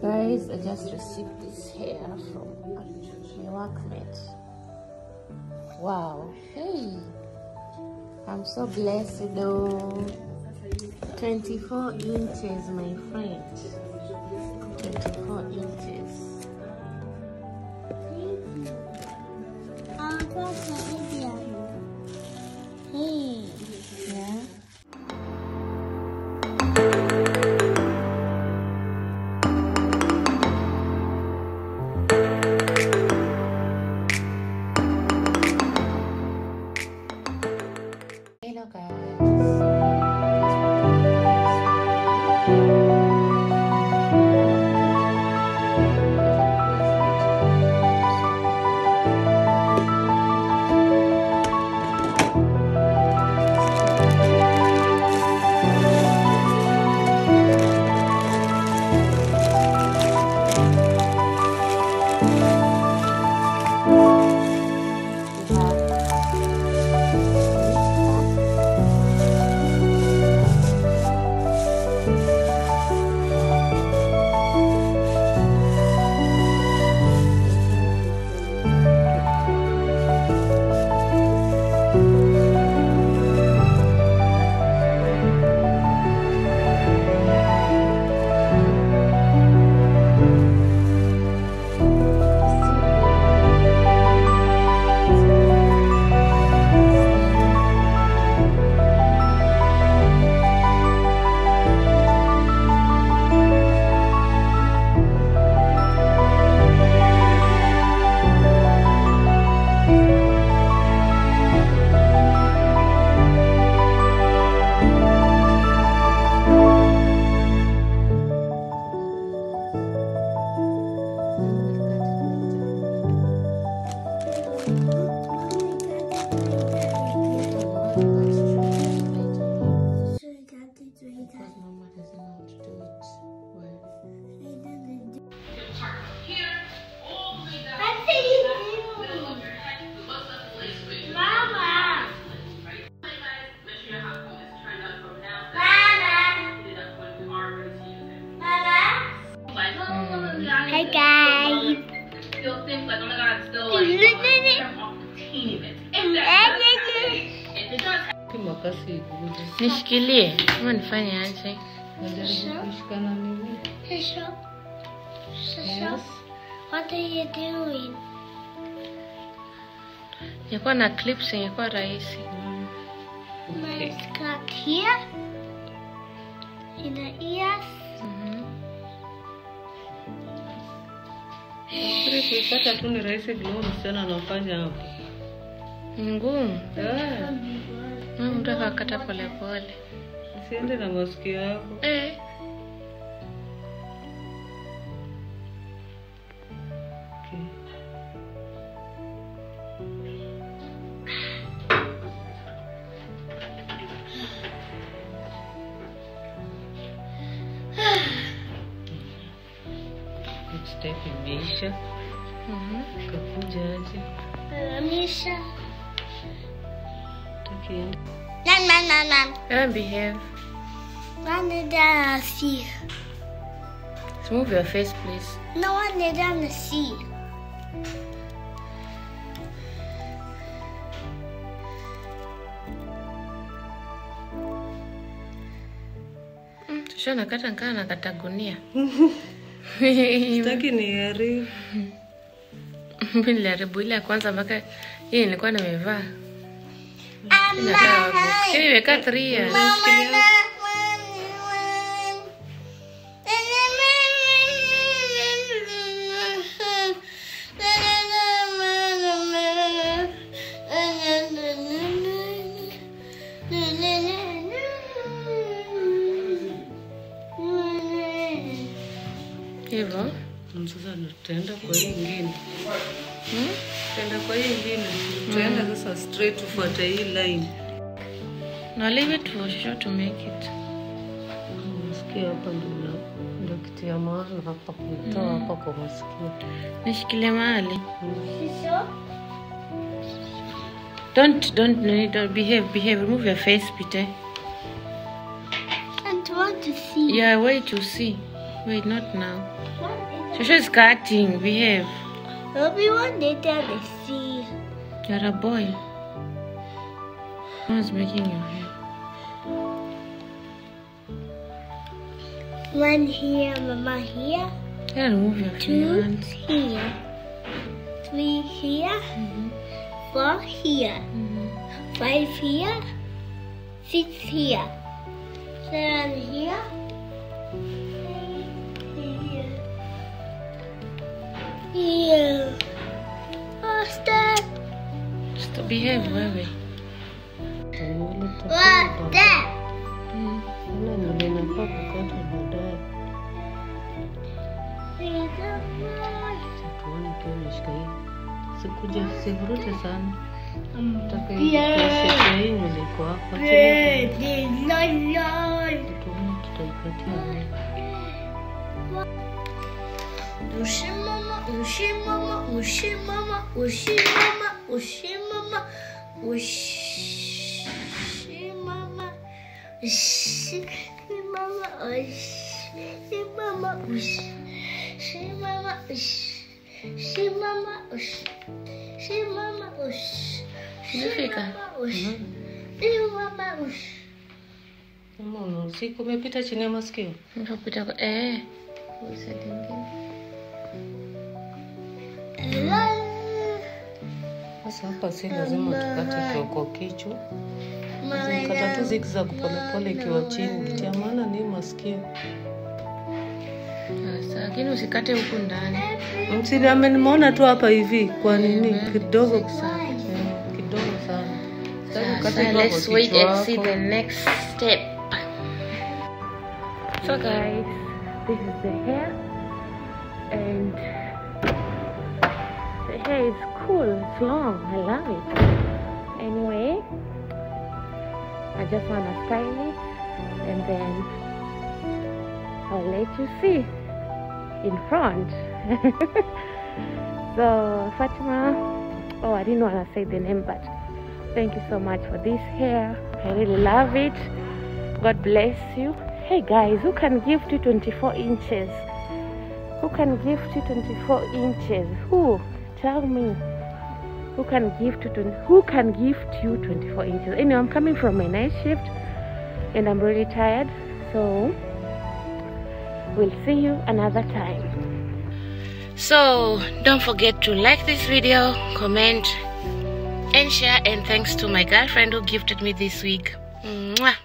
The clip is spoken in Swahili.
Guys, I just received this hair from my workmate. Wow. Hey. I'm so blessed though. 24 inches, my friend. 24 inches. Hey. Yeah. Hello guys. Hey guys. You'll think like, oh my god, it's still like off the teeny bit. Nishikilie. Kama nifanye aje? So, what are you doing? Nilikuwa na clips ingekuwa rahisi. Let's cut here. In the ears. Kuipata tu ni rahisi vile msichana anafanya hapo. Ngumu. Mtu akakata pole pole. Usiende na masikio yako. Step imeisha. Kakuja aje. Misha. Tukienda. Don't behave. One down the sea. Let's move your face, please. No one down the sea. Tusha nakata nkana nakata gunia. Sitaki ni haribu. Mimi niliharibu ile ya kwanza mpaka hii nilikuwa nimevaa. Hii imekaa 3 years. Hivyo Sasa tutaenda kwa hii nyingine. Tutaenda kwa hii nyingine. Tutaenda sasa straight tufuate hii line. Now leave it for sure to make it. Masikio hapa ndio kitu ya maana hapa kutoa hapa kwa masikio. Nishikilie mahali. Don't behave. Remove your face, Peter. I want to see. Yeah, wait to see. Wait, not now. Shosho is cutting. Behave. Everyone did down the sea. You're a boy. Who's making your hair? One here, Mama here. Yeah, remove your Two hands. here. Three here. 4 here. 5 here. 6 here. 7 here. 8 here. Here. What's that? Just to behave, baby. What's that? Ninafaa kukata baadaye. Tuone pia umeshika hii. Sikuja sivurute sana. Nataka hii nywele iko hapa. Tuone tutaikatia. Ushi mama, ushi mama, ushi mama, ushi mama, ushi mama, ushi mama, ushi mama, ushi mama, ushi mama, ushi mama, ushi mama, Umefika? ushi mama, ushi. Mama, usiku umepita chini ya masikio. Unapita kwa usadi mwingine. Sasa hapa si lazima tukate kwa kichwa. Kata tu zigzag polepole ikiwa chini. Kitu ya maana ni masikio. Sasa lakini usikate huku ndani. Msili amenimeona tu hapa hivi kwa nini kidogo sana. So let's wait and see the next step. So guys, this is the hair, and the hair is cool, it's long, I love it. Anyway, I just want to style it, and then I'll let you see in front. So Fatima, I didn't want to say the name, but thank you so much for this hair. I really love it. God bless you. Hey guys, who can gift you 24 inches? Who can gift you 24 inches? Who? Tell me. Who can gift you 24 inches? Anyway, I'm coming from a night shift and I'm really tired. So we'll see you another time. So don't forget to like this video, comment and share, and thanks to my girlfriend who gifted me this wig. Mwah.